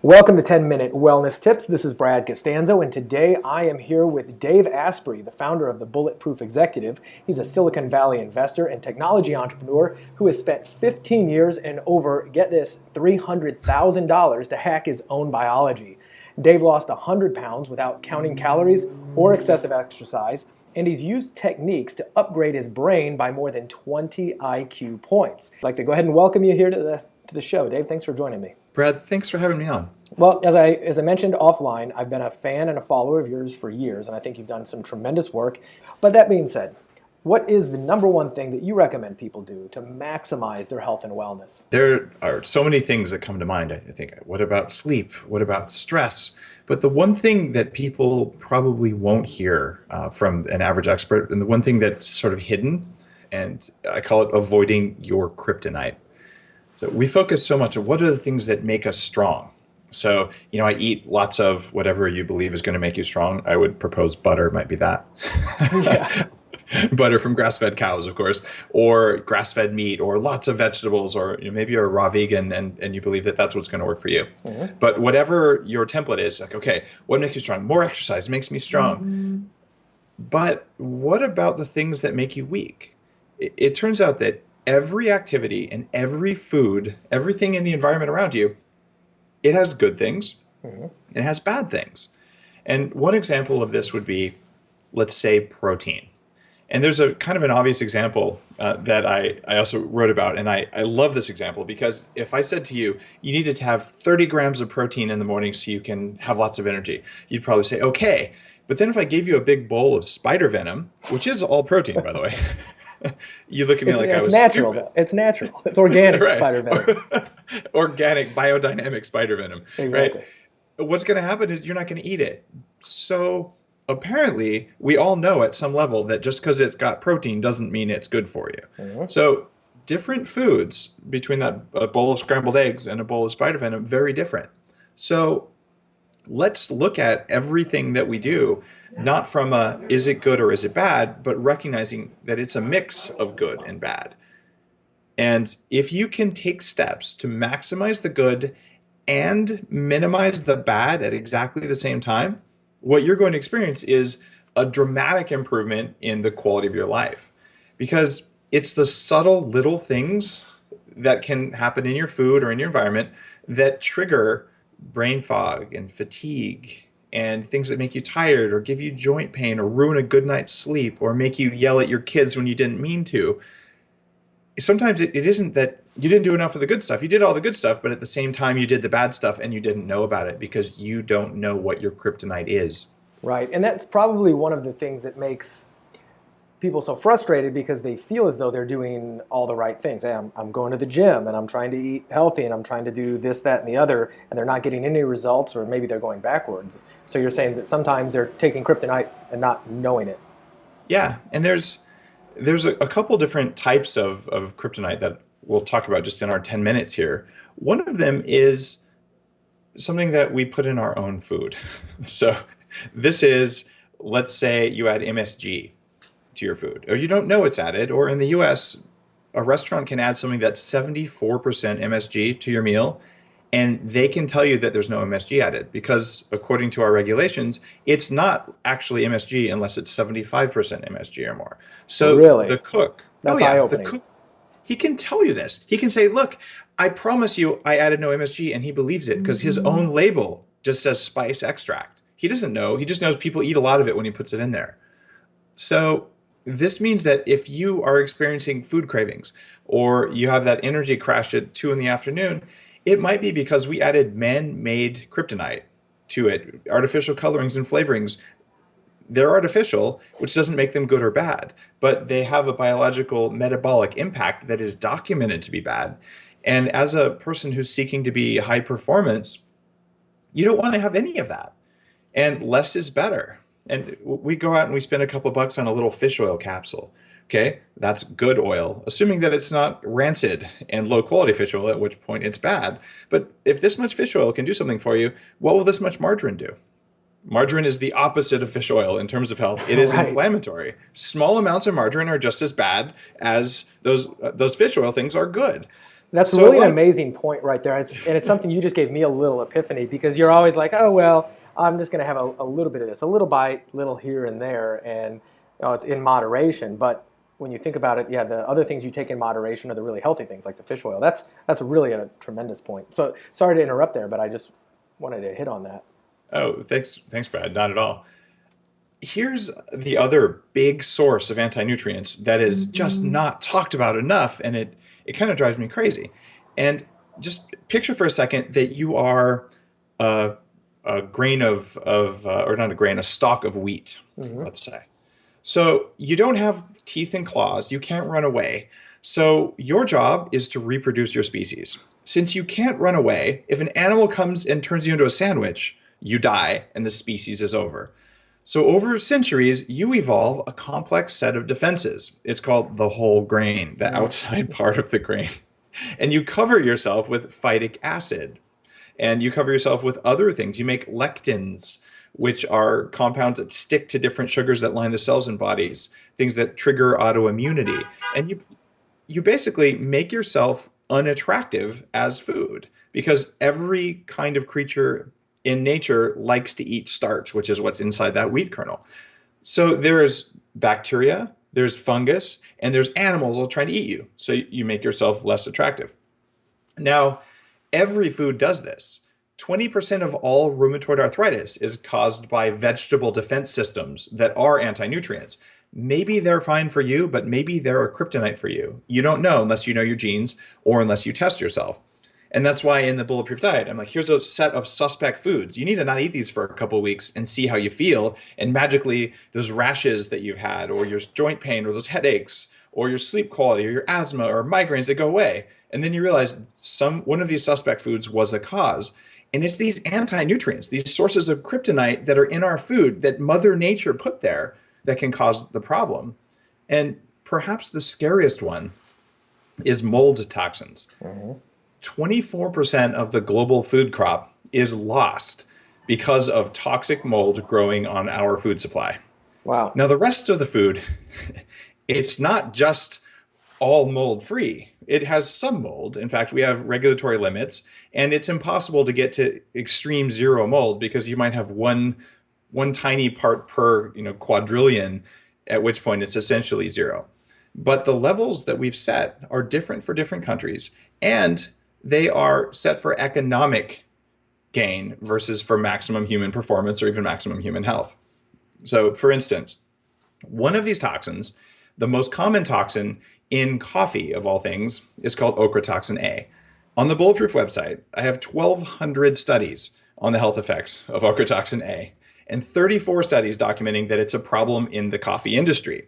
Welcome to 10-Minute Wellness Tips. This is Brad Costanzo, and today I am here with Dave Asprey, the founder of the Bulletproof Executive. He's a Silicon Valley investor and technology entrepreneur who has spent 15 years and over, get this, $300,000 to hack his own biology. Dave lost 100 pounds without counting calories or excessive exercise, and he's used techniques to upgrade his brain by more than 20 IQ points. I'd like to go ahead and welcome you here to the show. Dave, thanks for joining me. Brad, thanks for having me on. Well, as I mentioned offline, I've been a fan and a follower of yours for years, and I think you've done some tremendous work. But that being said, what is the number one thing that you recommend people do to maximize their health and wellness? There are so many things that come to mind. I think, what about sleep? What about stress? But the one thing that people probably won't hear from an average expert, and the one thing that's sort of hidden, and I call it avoiding your kryptonite. So we focus so much on what are the things that make us strong. So, I eat lots of whatever you believe is going to make you strong. I would propose butter might be that. Yeah. Butter from grass-fed cows, of course, or grass-fed meat, or lots of vegetables, or maybe you're a raw vegan and you believe that that's what's going to work for you. Mm-hmm. But whatever your template is, like, okay, what makes you strong? More exercise makes me strong. Mm-hmm. But what about the things that make you weak? It turns out that every activity and every food, everything in the environment around you, it has good things, and it has bad things. And one example of this would be, let's say, protein. And there's a kind of an obvious example that I also wrote about, and I love this example because if I said to you, you need to have 30 grams of protein in the morning so you can have lots of energy, you'd probably say, okay. But then if I gave you a big bowl of spider venom, which is all protein, by the way, you look at me like I was natural, stupid. It's natural. It's organic Right. spider venom. Organic, biodynamic spider venom. Exactly. Right? What's going to happen is you're not going to eat it. So apparently, we all know at some level that just because it's got protein doesn't mean it's good for you. Mm-hmm. So different foods between a bowl of scrambled eggs and a bowl of spider venom, very different. So let's look at everything that we do, not from a is it good or is it bad, but recognizing that it's a mix of good and bad. And if you can take steps to maximize the good and minimize the bad at exactly the same time, what you're going to experience is a dramatic improvement in the quality of your life. Because it's the subtle little things that can happen in your food or in your environment that trigger brain fog and fatigue and things that make you tired or give you joint pain or ruin a good night's sleep or make you yell at your kids when you didn't mean to. Sometimes it isn't that you didn't do enough of the good stuff. You did all the good stuff, but at the same time you did the bad stuff and you didn't know about it because you don't know what your kryptonite is. Right. And that's probably one of the things that makes people so frustrated because they feel as though they're doing all the right things. Hey, I'm going to the gym and I'm trying to eat healthy and I'm trying to do this, that, and the other, and they're not getting any results, or maybe they're going backwards. So you're saying that sometimes they're taking kryptonite and not knowing it. Yeah, and there's a couple different types of kryptonite that we'll talk about just in our 10 minutes here. One of them is something that we put in our own food. So this is, let's say you add MSG to your food, or you don't know it's added, or in the US, a restaurant can add something that's 74% MSG to your meal, and they can tell you that there's no MSG added because according to our regulations, it's not actually MSG unless it's 75% MSG or more. So really? The cook, that's eye-opening. The cook, he can tell you this. He can say, look, I promise you I added no MSG, and he believes it because his own label just says spice extract. He doesn't know. He just knows people eat a lot of it when he puts it in there. So this means that if you are experiencing food cravings or you have that energy crash at 2 p.m, it might be because we added man-made kryptonite to it. Artificial colorings and flavorings, they're artificial, which doesn't make them good or bad, but they have a biological metabolic impact that is documented to be bad. And as a person who's seeking to be high performance, you don't want to have any of that. And less is better. And we go out and we spend a couple bucks on a little fish oil capsule. Okay, that's good oil, assuming that it's not rancid and low quality fish oil, at which point it's bad. But if this much fish oil can do something for you, what will this much margarine do? Margarine is the opposite of fish oil in terms of health. It is Right. inflammatory. Small amounts of margarine are just as bad as those fish oil things are good. That's So a really an lot of amazing point right there. And it's something you just gave me a little epiphany because you're always like, oh, well, I'm just going to have a little bit of this, a little bite, little here and there, and it's in moderation. But when you think about it, yeah, the other things you take in moderation are the really healthy things like the fish oil. That's really a tremendous point. So sorry to interrupt there, but I just wanted to hit on that. Oh, thanks, Brad. Not at all. Here's the other big source of anti-nutrients that is just not talked about enough, and it kind of drives me crazy. And just picture for a second that you are a, a grain or not a grain, a stalk of wheat, Hmm. let's say. So you don't have teeth and claws, you can't run away. So your job is to reproduce your species. Since you can't run away, if an animal comes and turns you into a sandwich, you die and the species is over. So over centuries, you evolve a complex set of defenses. It's called the whole grain, the Hmm. outside part of the grain. And you cover yourself with phytic acid. And you cover yourself with other things. You make lectins, which are compounds that stick to different sugars that line the cells in bodies, things that trigger autoimmunity. And you basically make yourself unattractive as food because every kind of creature in nature likes to eat starch, which is what's inside that wheat kernel. So there's bacteria, there's fungus, and there's animals all trying to eat you. So you make yourself less attractive. Now, every food does this. 20% of all rheumatoid arthritis is caused by vegetable defense systems that are anti-nutrients. Maybe they're fine for you, but maybe they're a kryptonite for you. You don't know unless you know your genes or unless you test yourself. And that's why in the Bulletproof diet, I'm like, here's a set of suspect foods. You need to not eat these for a couple of weeks and see how you feel. And magically, those rashes that you've had, or your joint pain, or those headaches, or your sleep quality, or your asthma, or migraines, they go away. And then you realize one of these suspect foods was a cause. And it's these anti-nutrients, these sources of kryptonite that are in our food that Mother Nature put there that can cause the problem. And perhaps the scariest one is mold toxins. Hmm. 24% of the global food crop is lost because of toxic mold growing on our food supply. Wow. Now, the rest of the food, it's not just all mold free. It has some mold. In fact, we have regulatory limits, and it's impossible to get to extreme zero mold because you might have one tiny part per quadrillion, at which point it's essentially zero. But the levels that we've set are different for different countries, and they are set for economic gain versus for maximum human performance or even maximum human health. So, for instance, one of these toxins, the most common toxin in coffee of all things, is called ochratoxin A. On the Bulletproof website, I have 1,200 studies on the health effects of ochratoxin A and 34 studies documenting that it's a problem in the coffee industry.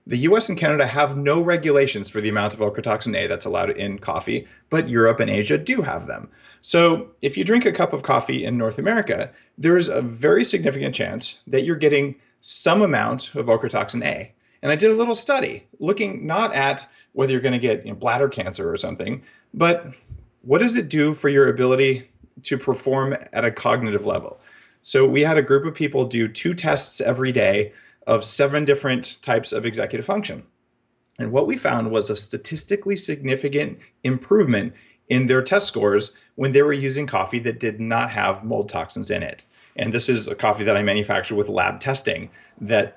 The US and Canada have no regulations for the amount of ochratoxin A that's allowed in coffee, but Europe and Asia do have them. So if you drink a cup of coffee in North America, there's a very significant chance that you're getting some amount of ochratoxin A. And I did a little study looking not at whether you're going to get bladder cancer or something, but what does it do for your ability to perform at a cognitive level? So we had a group of people do 2 tests every day of 7 different types of executive function. And what we found was a statistically significant improvement in their test scores when they were using coffee that did not have mold toxins in it. And this is a coffee that I manufacture with lab testing that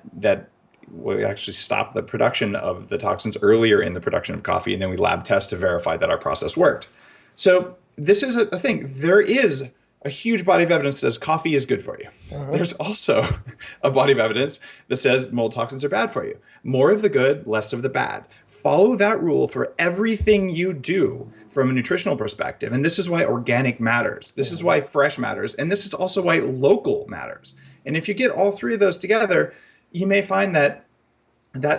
we actually stop the production of the toxins earlier in the production of coffee, and then we lab test to verify that our process worked. So this is a thing. There is a huge body of evidence that says coffee is good for you. Hmm. There's also a body of evidence that says mold toxins are bad for you. More of the good, less of the bad. Follow that rule for everything you do from a nutritional perspective. And this is why organic matters. This is why fresh matters. And this is also why local matters. And if you get all 3 of those together, you may find that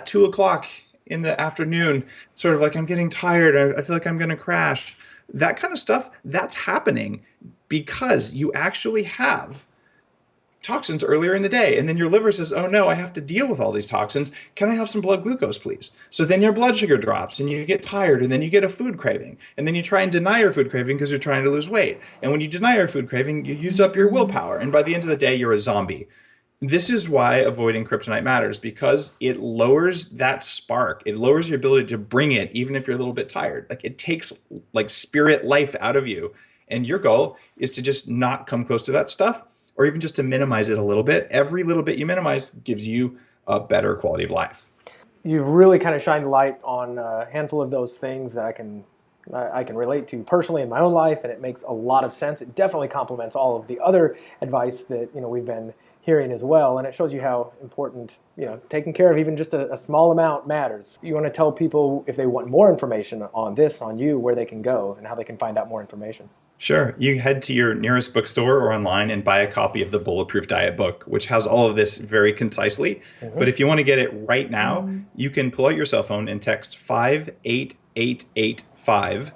2 o'clock in the afternoon, sort of like I'm getting tired, I feel like I'm going to crash, that kind of stuff, that's happening because you actually have toxins earlier in the day. And then your liver says, oh no, I have to deal with all these toxins. Can I have some blood glucose, please? So then your blood sugar drops and you get tired and then you get a food craving. And then you try and deny your food craving because you're trying to lose weight. And when you deny your food craving, you use up your willpower. And by the end of the day, you're a zombie. This is why avoiding kryptonite matters, because it lowers that spark. It lowers your ability to bring it, even if you're a little bit tired. Like it takes like spirit life out of you. And your goal is to just not come close to that stuff, or even just to minimize it a little bit. Every little bit you minimize gives you a better quality of life. You've really kind of shined light on a handful of those things that I can relate to personally in my own life, and it makes a lot of sense. It definitely complements all of the other advice that we've been hearing as well, and it shows you how important taking care of even just a small amount matters. You want to tell people, if they want more information on this, on you, where they can go and how they can find out more information. Sure. You head to your nearest bookstore or online and buy a copy of the Bulletproof Diet book, which has all of this very concisely. But if you want to get it right now, you can pull out your cell phone and text 58885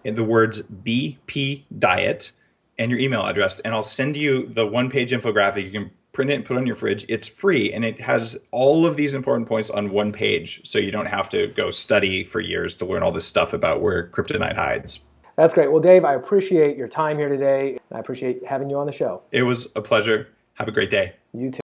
in the words BP Diet and your email address, and I'll send you the one-page infographic. You can print it and put it on your fridge. It's free, and it has all of these important points on one page, so you don't have to go study for years to learn all this stuff about where kryptonite hides. That's great. Well, Dave, I appreciate your time here today. I appreciate having you on the show. It was a pleasure. Have a great day. You too.